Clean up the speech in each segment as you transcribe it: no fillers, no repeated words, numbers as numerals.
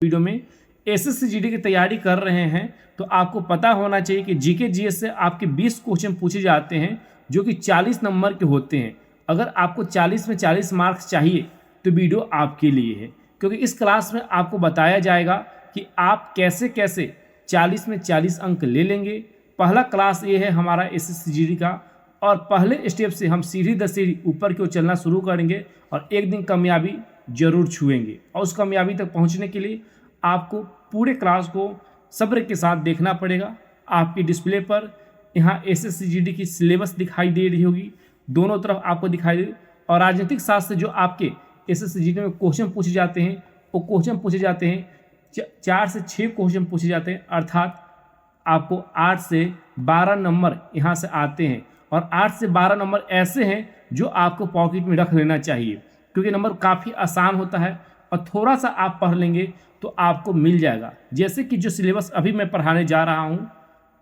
Video में SSC GD की तैयारी कर रहे हैं तो आपको पता होना चाहिए कि जीके जीएस से आपके 20 क्वेश्चन पूछे जाते हैं जो कि 40 नंबर के होते हैं। अगर आपको 40 में 40 मार्क्स चाहिए तो वीडियो आपके लिए है, क्योंकि इस क्लास में आपको बताया जाएगा कि आप कैसे कैसे 40 में 40 अंक ले लेंगे। पहला क्लास ये है हमारा एसएससी जीडी का, और पहले स्टेप से हम सीढ़ी दर सीढ़ी ऊपर की ओर चलना शुरू करेंगे और एक दिन कामयाबी जरूर छुएंगे। और उस कामयाबी तक पहुंचने के लिए आपको पूरे क्लास को सब्र के साथ देखना पड़ेगा। आपकी डिस्प्ले पर यहाँ एसएससी जीडी की सिलेबस दिखाई दे रही होगी, दोनों तरफ आपको दिखाई दे। और राजनीतिक शास्त्र से जो आपके एसएससी जीडी में क्वेश्चन पूछे जाते हैं वो क्वेश्चन पूछे जाते हैं 4 से 6 क्वेश्चन पूछे जाते हैं, अर्थात आपको 8 से 12 नंबर यहाँ से आते हैं। और 8 से 12 नंबर ऐसे हैं जो आपको पॉकेट में रख लेना चाहिए, क्योंकि नंबर काफ़ी आसान होता है और थोड़ा सा आप पढ़ लेंगे तो आपको मिल जाएगा। जैसे कि जो सिलेबस अभी मैं पढ़ाने जा रहा हूँ,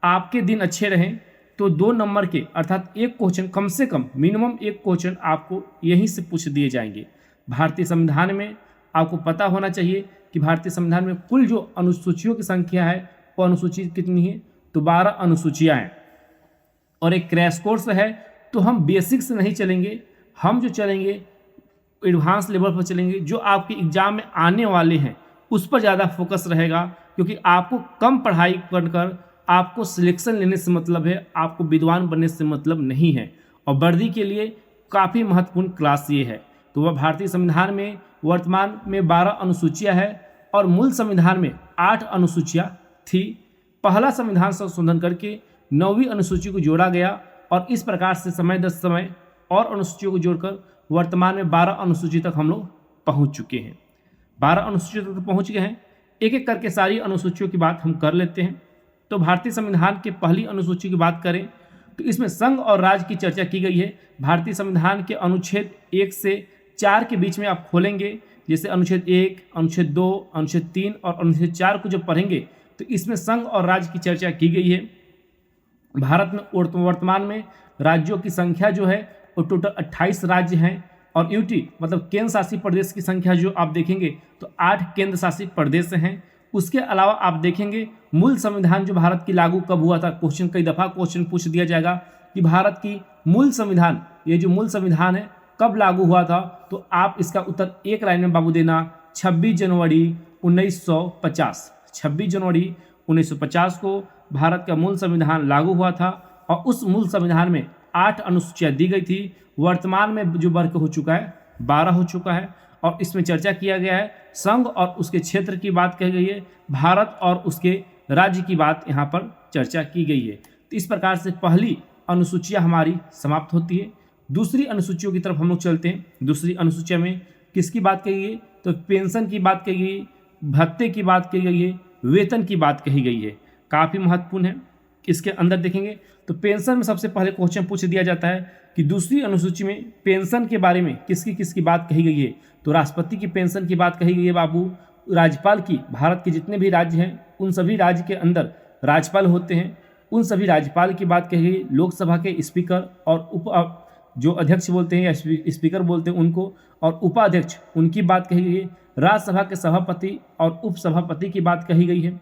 आपके दिन अच्छे रहें तो 2 नंबर के अर्थात एक क्वेश्चन कम से कम मिनिमम एक क्वेश्चन आपको यहीं से पूछ दिए जाएंगे। भारतीय संविधान में आपको पता होना चाहिए कि भारतीय संविधान में कुल जो अनुसूचियों की संख्या है वो अनुसूची कितनी है, तो 12 अनुसूचियाँ हैं। और एक क्रैश कोर्स है, तो हम बेसिक से नहीं चलेंगे, हम जो चलेंगे एडवांस लेवल पर चलेंगे। जो आपके एग्जाम में आने वाले हैं उस पर ज़्यादा फोकस रहेगा, क्योंकि आपको कम पढ़ाई कर आपको सिलेक्शन लेने से मतलब है, आपको विद्वान बनने से मतलब नहीं है। और वर्दी के लिए काफ़ी महत्वपूर्ण क्लास ये है। तो वह भारतीय संविधान में वर्तमान में 12 अनुसूचियाँ है और मूल संविधान में 8 अनुसूचियाँ थी। पहला संविधान संशोधन करके 9वीं अनुसूची को जोड़ा गया और इस प्रकार से समय दर समय और अनुसूचियों को जोड़कर वर्तमान में 12 अनुसूची तक हम लोग पहुँच चुके हैं। 12 अनुसूचियों तक पहुँच गए हैं। एक एक करके सारी अनुसूचियों की बात हम कर लेते हैं। तो भारतीय संविधान के पहली अनुसूची की बात करें तो इसमें संघ और राज्य की चर्चा की गई है। भारतीय संविधान के अनुच्छेद 1 से 4 के बीच में आप खोलेंगे, जैसे अनुच्छेद 1, अनुच्छेद 2, अनुच्छेद 3 और अनुच्छेद 4 को जब पढ़ेंगे तो इसमें संघ और राज्य की चर्चा की गई है। भारत में वर्तमान में राज्यों की संख्या जो है वो टोटल 28 राज्य हैं, और यूटी मतलब केंद्र शासित प्रदेश की संख्या जो आप देखेंगे तो 8 केंद्र शासित प्रदेश हैं। उसके अलावा आप देखेंगे मूल संविधान जो भारत की लागू कब हुआ था, क्वेश्चन कई दफ़ा क्वेश्चन पूछ दिया जाएगा कि भारत की मूल संविधान, ये जो मूल संविधान है कब लागू हुआ था, तो आप इसका उत्तर एक लाइन में बाबू देना 26 जनवरी 1950। 26 जनवरी 1950 को भारत का मूल संविधान लागू हुआ था और उस मूल संविधान में 8 अनुसूचियाँ दी गई थी। वर्तमान में जो वर्ग हो चुका है 12 हो चुका है, और इसमें चर्चा किया गया है संघ और उसके क्षेत्र की बात कही गई है, भारत और उसके राज्य की बात यहाँ पर चर्चा की गई है। तो इस प्रकार से पहली अनुसूचियाँ हमारी समाप्त होती है। दूसरी अनुसूचियों की तरफ हम लोग चलते हैं। दूसरी अनुसूचिया में किसकी बात कही गई, तो पेंशन की बात कही गई, भत्ते की बात कही गई है, वेतन की बात कही गई है। काफ़ी महत्वपूर्ण है। इसके अंदर देखेंगे तो पेंशन में सबसे पहले क्वेश्चन पूछ दिया जाता है कि दूसरी अनुसूची में पेंशन के बारे में किसकी किसकी बात कही गई है, तो राष्ट्रपति की पेंशन की बात कही गई है बाबू, राज्यपाल की, भारत के जितने भी राज्य हैं उन सभी राज्य के अंदर राज्यपाल होते हैं, उन सभी राज्यपाल की बात कही गई, लोकसभा के स्पीकर और जो अध्यक्ष बोलते हैं या स्पीकर बोलते हैं उनको, और उपाध्यक्ष उनकी बात कही गई है, राज्यसभा के सभापति और उपसभापति की बात कही गई है।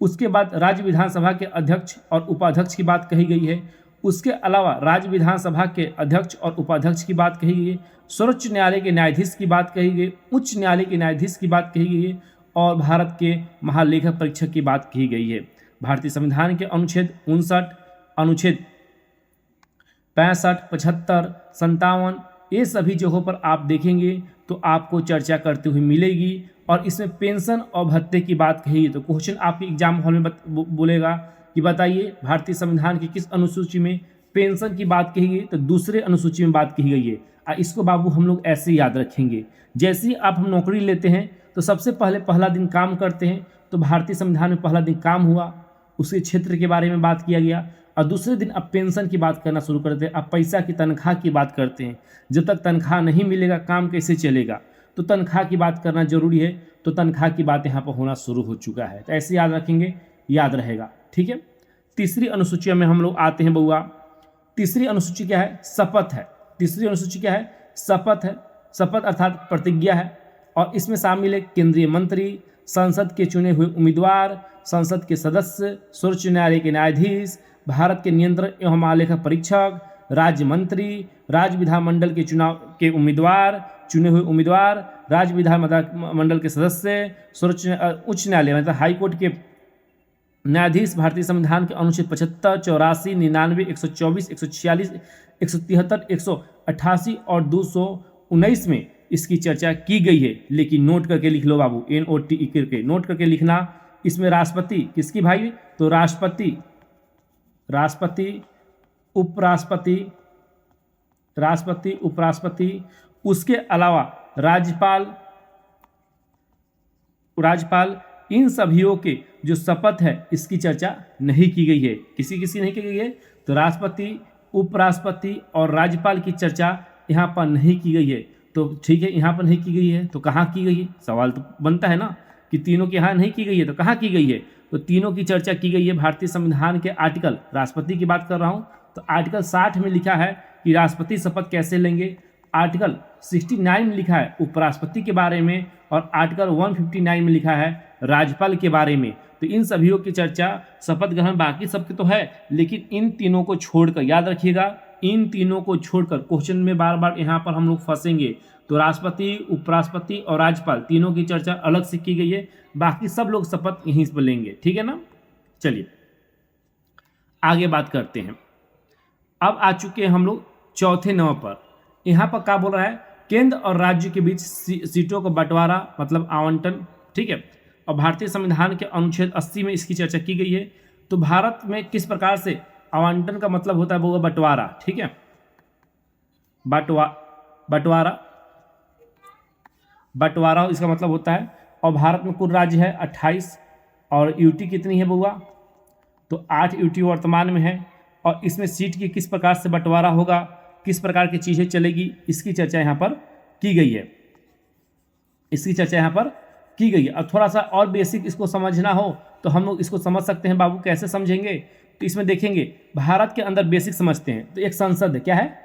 उसके बाद राज्य विधानसभा के अध्यक्ष और उपाध्यक्ष की बात कही गई है। उसके अलावा राज्य विधानसभा के अध्यक्ष और उपाध्यक्ष की बात कही गई है, सर्वोच्च न्यायालय के न्यायाधीश की बात कही गई, उच्च न्यायालय के न्यायाधीश की बात कही गई है, और भारत के महालेखा परीक्षक की बात कही गई है। भारतीय संविधान के अनुच्छेद 59, अनुच्छेद 65, 75, 57 ये सभी जगहों पर आप देखेंगे तो आपको चर्चा करते हुए मिलेगी। और इसमें पेंशन और भत्ते की बात कही है। तो क्वेश्चन आपके एग्जाम हॉल में बोलेगा कि बताइए भारतीय संविधान की किस अनुसूची में पेंशन की बात कही गई, तो दूसरे अनुसूची में बात कही गई है। इसको बाबू हम लोग ऐसे याद रखेंगे। जैसे ही आप हम नौकरी लेते हैं तो सबसे पहले पहला दिन काम करते हैं, तो भारतीय संविधान में पहला दिन काम हुआ, उसके क्षेत्र के बारे में बात किया गया, और दूसरे दिन आप पेंशन की बात करना शुरू करते हैं, आप पैसा की तनख्वाह की बात करते हैं। जब तक तनख्वाह नहीं मिलेगा काम कैसे चलेगा, तो तनख्वाह की बात करना जरूरी है। तो तनख्वाह की बात यहाँ पर होना शुरू हो चुका है, तो ऐसे याद रखेंगे, याद रहेगा। ठीक है। तीसरी अनुसूची में हम लोग आते हैं बउआ। तीसरी अनुसूची क्या है, शपथ है। तीसरी अनुसूची क्या है, शपथ है। शपथ अर्थात प्रतिज्ञा है, और इसमें शामिल है केंद्रीय मंत्री, संसद के चुने हुए उम्मीदवार, संसद के सदस्य, सर्वोच्च न्यायालय के न्यायाधीश, भारत के नियंत्रण एवं महालेखा परीक्षक, राज्य मंत्री, राज्य विधानमंडल के चुनाव के उम्मीदवार, चुने हुए उम्मीदवार, राज्य विधानमंडल के सदस्य, सर्वोच्च उच्च न्यायालय मतलब हाई कोर्ट के न्यायाधीश, भारतीय संविधान के अनुच्छेद 75, 84, 99, 124, 146, 173, 188 और 219 में इसकी चर्चा की गई है। लेकिन नोट करके लिख लो बाबू, NOTE करके नोट करके लिखना। इसमें राष्ट्रपति किसकी भाई, तो राष्ट्रपति, उपराष्ट्रपति, उसके अलावा राज्यपाल, इन सभियों के जो शपथ है इसकी चर्चा नहीं की गई है। किसी नहीं की गई है, तो राष्ट्रपति, उपराष्ट्रपति और राज्यपाल की चर्चा यहाँ पर नहीं की गई है। तो ठीक है, यहाँ पर नहीं की गई है तो कहाँ की गई है, सवाल तो बनता है ना कि तीनों के यहाँ नहीं की गई है तो कहाँ की गई है। तो तीनों की चर्चा की गई है भारतीय संविधान के आर्टिकल, राष्ट्रपति की बात कर रहा हूँ तो आर्टिकल 60 में लिखा है कि राष्ट्रपति शपथ कैसे लेंगे, आर्टिकल 69 में लिखा है उपराष्ट्रपति के बारे में, और आर्टिकल 159 में लिखा है राज्यपाल के बारे में। तो इन सभियों की चर्चा, शपथ ग्रहण बाकी सबके तो है, लेकिन इन तीनों को छोड़कर, याद रखिएगा, इन तीनों को छोड़कर क्वेश्चन में बार बार यहाँ पर हम लोग फंसेंगे। तो राष्ट्रपति, उपराष्ट्रपति और राज्यपाल तीनों की चर्चा अलग से की गई है, बाकी सब लोग शपथ यहीं पर लेंगे, ठीक है ना। चलिए आगे बात करते हैं। अब आ चुके हैं हम लोग चौथे नंबर पर। यहाँ पर क्या बोल रहा है, केंद्र और राज्य के बीच सीटों का बंटवारा मतलब आवंटन, ठीक है। और भारतीय संविधान के अनुच्छेद 80 में इसकी चर्चा की गई है। तो भारत में किस प्रकार से आवंटन का मतलब होता है, वो बंटवारा, ठीक है, बंटवारा इसका मतलब होता है। और भारत में कुल राज्य है 28 और यूटी कितनी है बउआ, तो 8 यूटी वर्तमान में है। और इसमें सीट की किस प्रकार से बंटवारा होगा, किस प्रकार की चीज़ें चलेगी, इसकी चर्चा यहाँ पर की गई है, इसकी चर्चा यहाँ पर की गई है। और थोड़ा सा और बेसिक इसको समझना हो तो हम लोग इसको समझ सकते हैं बाबू, कैसे समझेंगे, तो इसमें देखेंगे भारत के अंदर बेसिक समझते हैं। तो एक संसद है, क्या है,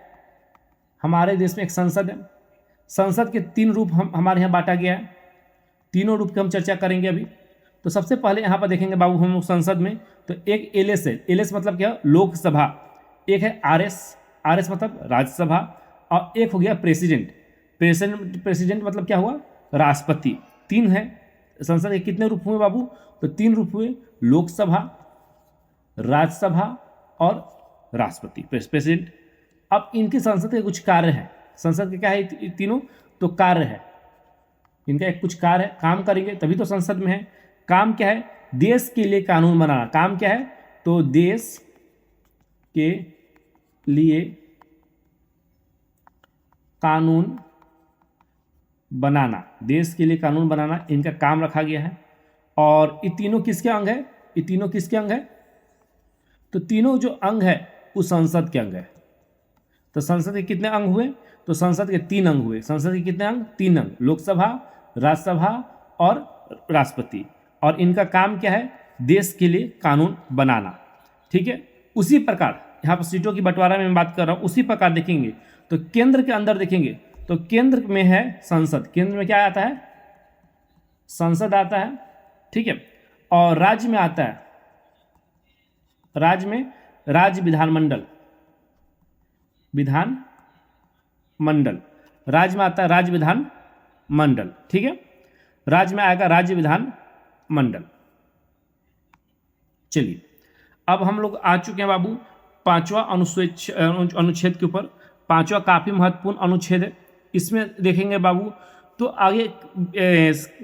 हमारे देश में एक संसद है। संसद के 3 रूप हमारे यहाँ बांटा गया है, तीनों रूप की हम चर्चा करेंगे अभी। तो सबसे पहले यहाँ पर देखेंगे बाबू हम लोग संसद में, तो एक एलएस है, एलएस मतलब क्या, लोकसभा, एक है आरएस मतलब राज्यसभा, और एक हो गया प्रेसिडेंट मतलब क्या हुआ, राष्ट्रपति। 3 है संसद के। कितने रूप हुए बाबू, तो 3 रूप हुए, लोकसभा, राज्यसभा और राष्ट्रपति, प्रेसिडेंट। अब इनके संसद के कुछ कार्य हैं, संसद के क्या है तीनों, तो कार्य है इनका, एक कुछ कार्य है, काम करेंगे तभी तो संसद में है। काम क्या है, देश के लिए कानून बनाना, काम क्या है, तो देश के लिए कानून बनाना, देश के लिए कानून बनाना इनका काम रखा गया है। और ये तीनों किसके अंग है, ये तीनों किसके अंग है, तो तीनों जो अंग है वो संसद के अंग है। तो संसद के कितने अंग हुए, तो संसद के 3 अंग हुए। संसद के कितने अंग, 3 अंग, लोकसभा, राज्यसभा और राष्ट्रपति। और इनका काम क्या है, देश के लिए कानून बनाना, ठीक है। उसी प्रकार यहाँ पर सीटों की बंटवारा में मैं बात कर रहा हूँ, उसी प्रकार देखेंगे तो केंद्र के अंदर देखेंगे तो केंद्र में है संसद, केंद्र में क्या आता है, संसद आता है, ठीक है। और राज्य में आता है, राज्य में राज्य विधानमंडल, राज्य में आता है राज्य विधान मंडल, ठीक है, राज्य में आएगा राज्य विधान मंडल। चलिए अब हम लोग आ चुके हैं बाबू 5वां अनुच्छेद के ऊपर। 5वां काफी महत्वपूर्ण अनुच्छेद है, इसमें देखेंगे बाबू तो आगे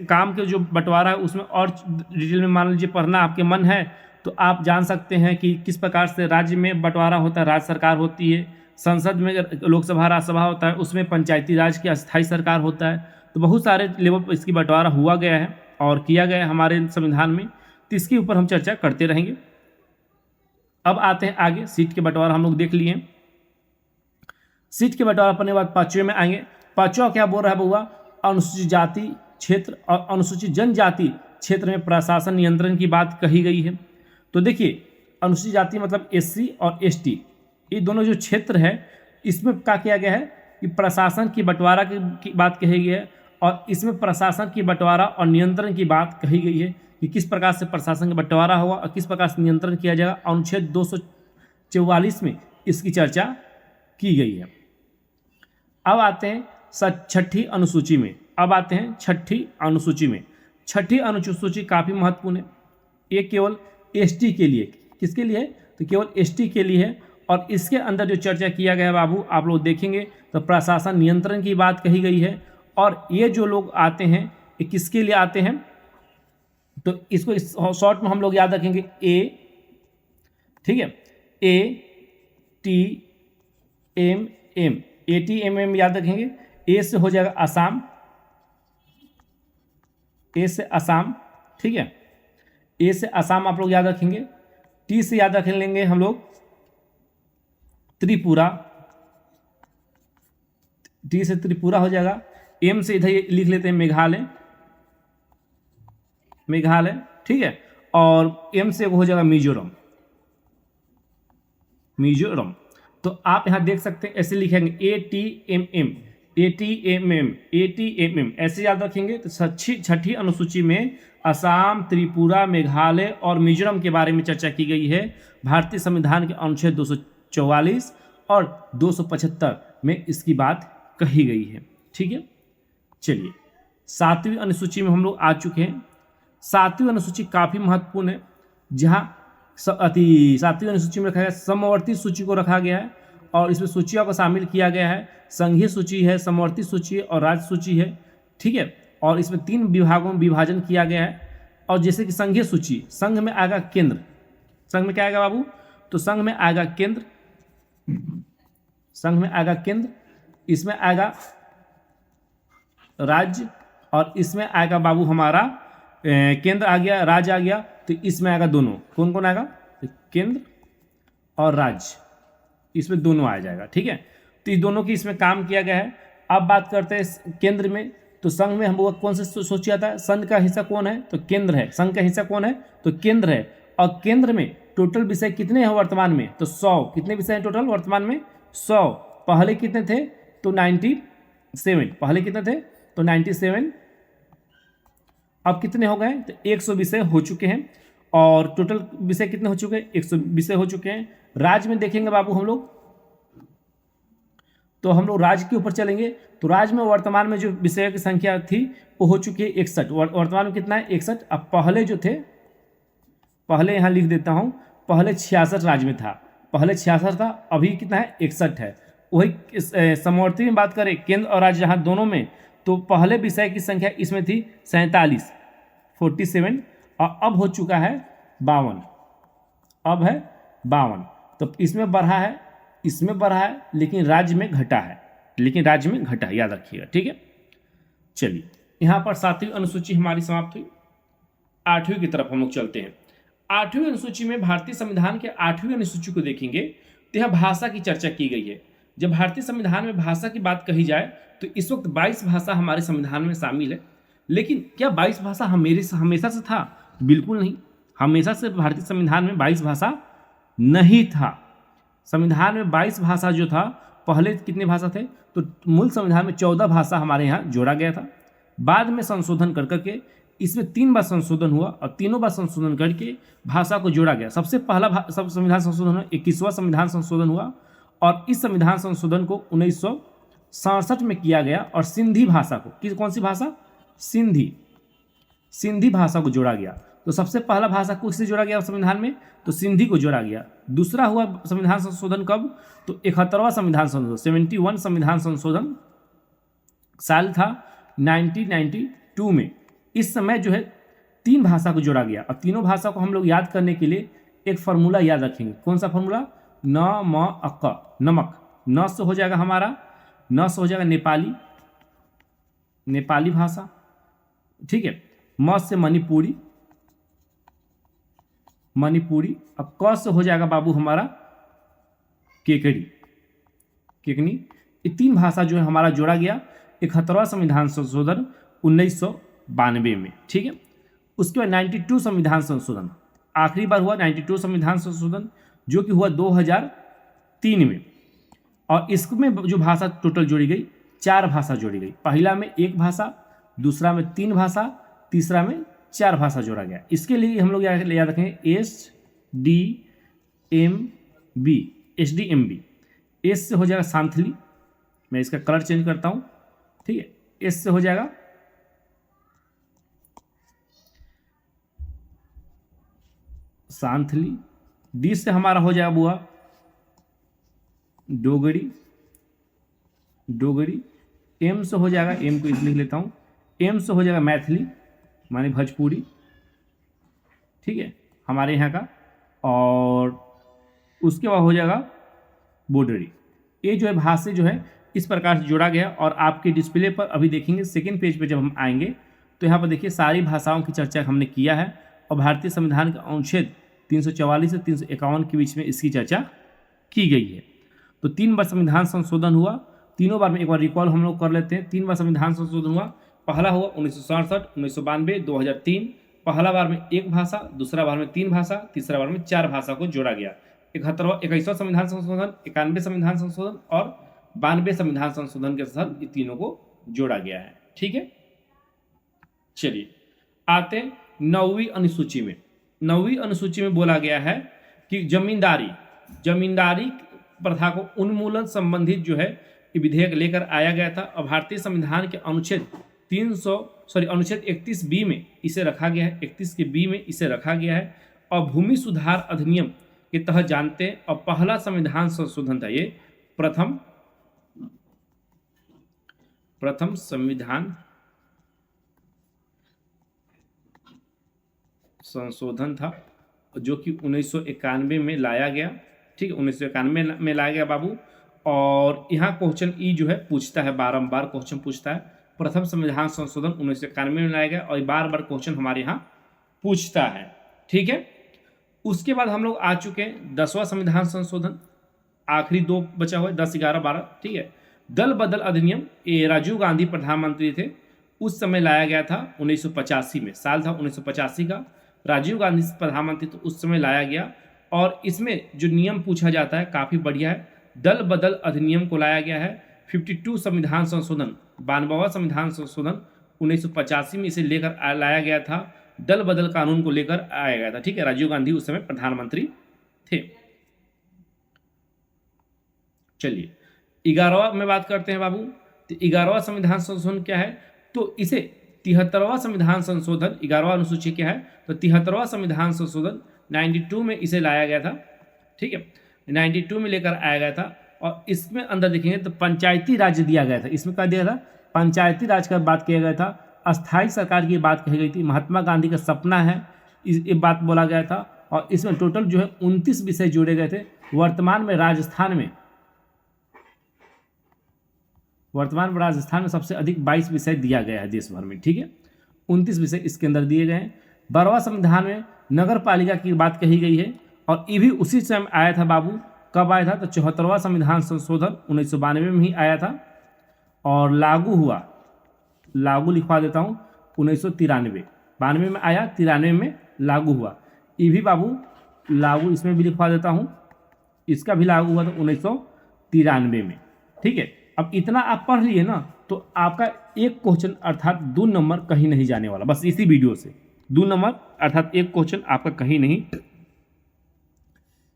काम के जो बंटवारा है उसमें और डिटेल में मान लीजिए पढ़ना आपके मन है तो आप जान सकते हैं कि किस प्रकार से राज्य में बंटवारा होता है, राज्य सरकार होती है, संसद में लोकसभा राज्यसभा होता है, उसमें पंचायती राज की अस्थायी सरकार होता है। तो बहुत सारे लेवल पर इसकी बंटवारा हुआ गया है और किया गया है हमारे संविधान में, तो इसके ऊपर हम चर्चा करते रहेंगे। अब आते हैं आगे, सीट के बंटवारा हम लोग देख लिए। सीट के बंटवारा पढ़ने के बाद 5वें में आएंगे। 5वां क्या बोल रहा है बउआ, अनुसूचित जाति क्षेत्र और अनुसूचित जनजाति क्षेत्र में प्रशासन नियंत्रण की बात कही गई है। तो देखिए अनुसूचित जाति मतलब एससी और एसटी, ये दोनों जो क्षेत्र है इसमें क्या किया गया है कि प्रशासन की बंटवारा की बात कही गई है। और इसमें प्रशासन की बंटवारा और नियंत्रण की बात कही गई है कि किस प्रकार से प्रशासन का बंटवारा होगा और किस प्रकार से नियंत्रण किया जाएगा। अनुच्छेद 244 में इसकी चर्चा की गई है। अब आते हैं छठी अनुसूची में। छठी अनुसूची में छठी अनुसूची काफ़ी महत्वपूर्ण है। ये केवल एसटी के लिए, किसके लिए है? तो केवल एसटी के लिए है। और इसके अंदर जो चर्चा किया गया बाबू, आप लोग देखेंगे तो प्रशासन नियंत्रण की बात कही गई है। और ये जो लोग आते हैं ये किसके लिए आते हैं? तो इसको इस शॉर्ट में हम लोग याद रखेंगे ए, ठीक है, ATMM, ATMM याद रखेंगे। ए से हो जाएगा असम, ए से असम, ठीक है, ए से असम आप लोग याद रखेंगे। टी से याद रख लेंगे हम लोग त्रिपुरा, टी से त्रिपुरा हो जाएगा। एम से इधर लिख लेते हैं मेघालय, मेघालय, ठीक है। और एम से वो हो जाएगा मिजोरम, मिजोरम। तो आप यहां देख सकते हैं ऐसे लिखेंगे ATMM, ATMM, ATMM ऐसे याद रखेंगे। तो छठी अनुसूची में असम, त्रिपुरा, मेघालय और मिजोरम के बारे में चर्चा की गई है। भारतीय संविधान के अनुच्छेद 244 और 275 में इसकी बात कही गई है, ठीक है। चलिए, सातवीं अनुसूची में हम लोग आ चुके हैं। सातवीं अनुसूची काफ़ी महत्वपूर्ण है, जहाँ सातवीं अनुसूची में रखा गया समवर्ती सूची को रखा गया है और इसमें सूचियों को शामिल किया गया है। संघीय सूची है, समवर्ती सूची और राज्य सूची है, ठीक है। और इसमें 3 विभागों में विभाजन किया गया है। और जैसे कि संघीय सूची, संघ में आएगा केंद्र, संघ में क्या आएगा बाबू? तो संघ में आएगा केंद्र, संघ में आएगा केंद्र, इसमें आएगा राज्य और इसमें आएगा बाबू हमारा केंद्र आ गया, राज्य आ गया। तो इसमें आएगा दोनों, कौन कौन आएगा? तो केंद्र और राज्य, इसमें दोनों आ जाएगा, ठीक है। तो इस दोनों की इसमें काम किया गया है। अब बात करते हैं केंद्र में। तो संघ में हम लोग कौन से सोच आता है? संघ का हिस्सा कौन है? तो केंद्र है। संघ का हिस्सा कौन है? तो केंद्र है। और केंद्र में टोटल विषय कितने हैं वर्तमान में? तो 100। कितने विषय हैं टोटल वर्तमान में? 100। पहले कितने थे? तो 97। पहले कितने थे? तो 97। अब कितने हो गए? तो 100 विषय हो चुके हैं। और टोटल विषय कितने हो चुके हैं? 100 विषय हो चुके हैं। राज्य में देखेंगे बाबू हम लोग, तो हम लोग राज्य के ऊपर चलेंगे। तो राज्य में वर्तमान में जो विषयों की संख्या थी वो हो चुकी है 61। वर्तमान में कितना है? 61। अब पहले जो थे, पहले यहाँ लिख देता हूँ, पहले 66 राज्य में था, पहले 66 था, अभी कितना है? 61 है। वही समवर्ती में बात करें केंद्र और राज्य जहाँ दोनों में, तो पहले विषय की संख्या इसमें थी 47 और अब हो चुका है 52। अब है 52। तो इसमें बढ़ा है, इसमें बढ़ा है, लेकिन राज्य में घटा है, याद रखिएगा, ठीक है। चलिए, यहाँ पर 7वीं अनुसूची हमारी समाप्त हुई। 8वीं की तरफ हम लोग चलते हैं। 8वीं अनुसूची में भारतीय संविधान के 8वीं अनुसूची को देखेंगे तो यहाँ भाषा की चर्चा की गई है। जब भारतीय संविधान में भाषा की बात कही जाए तो इस वक्त 22 भाषा हमारे संविधान में शामिल है। लेकिन क्या 22 भाषा हमेशा से था? बिल्कुल नहीं। हमेशा से भारतीय संविधान में 22 भाषा नहीं था। संविधान में 22 भाषा जो था, पहले कितने भाषा थे? तो मूल संविधान में 14 भाषा हमारे यहाँ जोड़ा गया था। बाद में संशोधन कर करके इसमें 3 बार संशोधन हुआ और तीनों बार संशोधन करके भाषा को जोड़ा गया। सबसे पहला संविधान संशोधन हुआ 21वां संविधान संशोधन हुआ और इस संविधान संशोधन को 1967 में किया गया और सिंधी भाषा को, कौन सी भाषा? सिंधी भाषा को जोड़ा गया। तो सबसे पहला भाषा को किससे जोड़ा गया संविधान में? तो सिंधी को जोड़ा गया। दूसरा हुआ संविधान संशोधन कब? तो 71वां संविधान संशोधन, 71 संविधान संशोधन साल था 1992 में। इस समय जो है 3 भाषा को जोड़ा गया और तीनों भाषा को हम लोग याद करने के लिए एक फार्मूला याद रखेंगे। कौन सा फार्मूला? न म अक, नमक। न से हो जाएगा हमारा, न से हो जाएगा नेपाली भाषा, ठीक है। म से मणिपुरी, अब क से हो जाएगा बाबू हमारा केकनी। ये 3 भाषा जो है हमारा जोड़ा गया 71वां संविधान संशोधन 1992 में, ठीक है। उसके बाद 92 संविधान संशोधन आखिरी बार हुआ, 92 संविधान संशोधन जो कि हुआ 2003 में। और इसमें जो भाषा टोटल जोड़ी गई, 4 भाषा जोड़ी गई। पहला में 1 भाषा, दूसरा में 3 भाषा, तीसरा में 4 भाषा जोड़ा गया। इसके लिए हम लोग याद रखेंगे SDMB। एस से हो जाएगा सांथली, मैं इसका कलर चेंज करता हूँ, ठीक है। एस से हो जाएगा सांथली, डी से हमारा हो जाएगा बुआ डोगरी, एम से हो जाएगा, एम को इसलिए लिख लेता हूँ, एम से हो जाएगा मैथिली माने भोजपुरी, ठीक है, हमारे यहाँ का। और उसके बाद हो जाएगा बोडरी। ये जो है भाषा जो है इस प्रकार से जोड़ा गया। और आपके डिस्प्ले पर अभी देखेंगे सेकेंड पेज पे जब हम आएंगे तो यहाँ पर देखिए सारी भाषाओं की चर्चा हमने किया है और भारतीय संविधान के अनुच्छेद 344 से 351 के बीच में इसकी चर्चा की गई है। तो 3 बार संविधान संशोधन हुआ, तीनों बार में एक बार रिकॉल हम लोग कर लेते हैं। 3 बार संविधान संशोधन हुआ, पहला हुआ 1967, 1992, 2003। पहला बार में 1 भाषा, दूसरा बार में 3 भाषा, तीसरा बार में 4 भाषा को जोड़ा गया। 21वां संविधान संशोधन, 91 संविधान संशोधन और 92 संविधान संशोधन के साथ ये तीनों को जोड़ा गया है, ठीक है। चलिए आते हैं 9वीं अनुसूची में। 9वीं अनुसूची में बोला गया है कि जमींदारी प्रथा को उन्मूलन संबंधित जो है ये विधेयक लेकर आया गया था और भारतीय संविधान के अनुच्छेद 31B में इसे रखा गया है, 31 के बी में इसे रखा गया है। और भूमि सुधार अधिनियम के तहत जानते हैं और पहला संविधान संशोधन था, ये प्रथम संविधान संशोधन था जो कि 1991 में लाया गया, ठीक है, 1991 में लाया गया बाबू। और यहाँ क्वेश्चन जो है पूछता है, बारंबार क्वेश्चन पूछता है। प्रथम संविधान संशोधन 1991 में लाया गया और बार बार क्वेश्चन हमारे यहाँ पूछता है, ठीक है। उसके बाद हम लोग आ चुके हैं 10वां संविधान संशोधन, आखिरी 2 बचा हुआ है, 10, 11, 12, ठीक है। दल बदल अधिनियम, ये राजीव गांधी प्रधानमंत्री थे उस समय लाया गया था 1985 में, साल था 1985 का, राजीव गांधी प्रधानमंत्री तो उस समय लाया गया। और इसमें जो नियम पूछा जाता है काफ़ी बढ़िया है। दल बदल अधिनियम को लाया गया है। 52 संविधान संशोधन, 92वां संविधान संशोधन 1985 में इसे लेकर लाया गया था। दल बदल कानून को लेकर आया गया था, ठीक है। राजीव गांधी उस समय प्रधानमंत्री थे। चलिए 11वां में बात करते हैं बाबू। तो 11वां संविधान संशोधन क्या है, तो इसे 73वां संविधान संशोधन, 11वां अनुसूची क्या है, तो 73वां संविधान संशोधन 92 में इसे लाया गया था, ठीक है, 92 में लेकर आया गया था। और इसमें अंदर देखेंगे तो पंचायती राज दिया गया था। इसमें क्या दिया था, पंचायती राज का बात किया गया था, अस्थायी सरकार की बात कही गई थी, महात्मा गांधी का सपना है ये बात बोला गया था। और इसमें टोटल जो है 29 विषय जोड़े गए थे। वर्तमान में राजस्थान में सबसे अधिक 22 विषय दिया गया है देश भर में, ठीक है। 29 विषय इसके अंदर दिए गए हैं। 12वां संविधान में नगर पालिका की बात कही गई है और ये भी उसी समय आया था बाबू। कब आया था, तो 74वां संविधान संशोधन 1992 में ही आया था और लागू लिखवा देता हूँ 1993, 92 में आया, 93 में लागू हुआ। ये भी बाबू लागू इसमें भी लिखवा देता हूँ, इसका भी लागू हुआ था 1993 में, ठीक है। अब इतना आप पढ़ लिए ना तो आपका एक क्वेश्चन अर्थात 2 नंबर कहीं नहीं जाने वाला, बस इसी वीडियो से 2 नंबर अर्थात एक क्वेश्चन आपका कहीं नहीं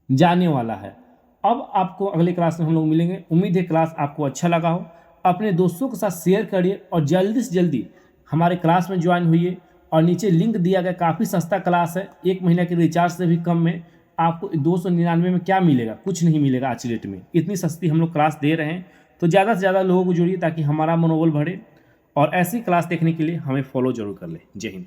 जाने वाला है। अब आपको अगले क्लास में हम लोग मिलेंगे। उम्मीद है क्लास आपको अच्छा लगा हो। अपने दोस्तों के साथ शेयर करिए और जल्दी से जल्दी हमारे क्लास में ज्वाइन होइए। और नीचे लिंक दिया गया, काफ़ी सस्ता क्लास है, 1 महीना के रिचार्ज से भी कम में आपको 299 में क्या मिलेगा, कुछ नहीं मिलेगा आज की डेट में। इतनी सस्ती हम लोग क्लास दे रहे हैं, तो ज़्यादा से ज़्यादा लोगों को जोड़िए ताकि हमारा मनोबल बढ़े। और ऐसी क्लास देखने के लिए हमें फॉलो जरूर कर लें। जय हिंद।